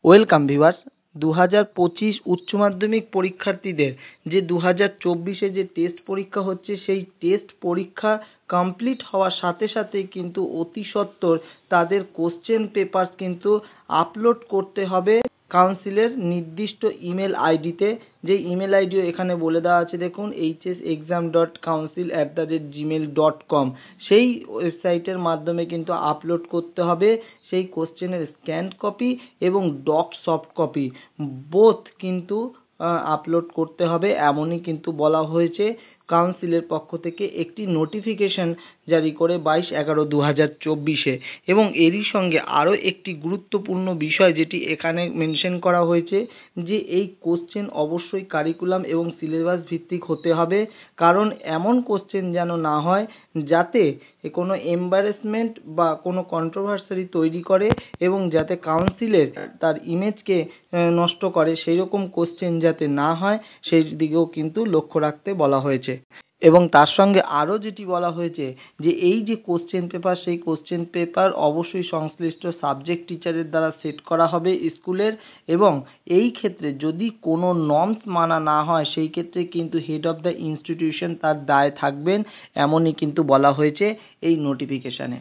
Welcome viewers. 2025 উচ্চ মাধ্যমিক পরীক্ষার্থীদের যে 2024-এ যে টেস্ট পরীক্ষা হচ্ছে, সেই টেস্ট পরীক্ষা কমপ্লিট হওয়ার সাথে সাথেই কিন্তু অতি সত্বর তাদের কোশ্চেন পেপার কিন্তু আপলোড করতে হবে কাউন্সিলের নির্দিষ্ট ইমেল আইডিতে। যে ইমেল আইডিও এখানে বলে দেওয়া আছে, দেখুন, hsexam.council@gmail.com। সেই ওয়েবসাইটের মাধ্যমে কিন্তু আপলোড করতে হবে সেই কোশ্চেনের স্ক্যান কপি এবং ডক সফট কপি, বোথ কিন্তু আপলোড করতে হবে, এমনই কিন্তু বলা হয়েছে। কাউন্সিলের পক্ষ থেকে একটি নোটিফিকেশন জারি করে 22/11/2024-এ। এবং এরই সঙ্গে আরও একটি গুরুত্বপূর্ণ বিষয় যেটি এখানে মেনশন করা হয়েছে, যে এই কোশ্চেন অবশ্যই কারিকুলাম এবং সিলেবাস ভিত্তিক হতে হবে, কারণ এমন কোশ্চেন যেন না হয় যাতে কোনো এম্বারেসমেন্ট বা কোনো কন্ট্রোভার্সি তৈরি করে এবং যাতে কাউন্সিলের তার ইমেজকে নষ্ট করে, সেই রকম কোশ্চেন যাতে না হয় সেই দিকেও কিন্তু লক্ষ্য রাখতে বলা হয়েছে। এবং তার সঙ্গে আরও যেটি বলা হয়েছে, যে এই যে কোশ্চেন পেপার, সেই কোশ্চেন পেপার অবশ্যই সংশ্লিষ্ট সাবজেক্ট টিচারের দ্বারা সেট করা হবে স্কুলের, এবং এই ক্ষেত্রে যদি কোনো নর্মস মানা না হয় সেই ক্ষেত্রে কিন্তু হেড অফ দ্য ইনস্টিটিউশন তার দায় থাকবেন, এমনই কিন্তু বলা হয়েছে এই নোটিফিকেশানে।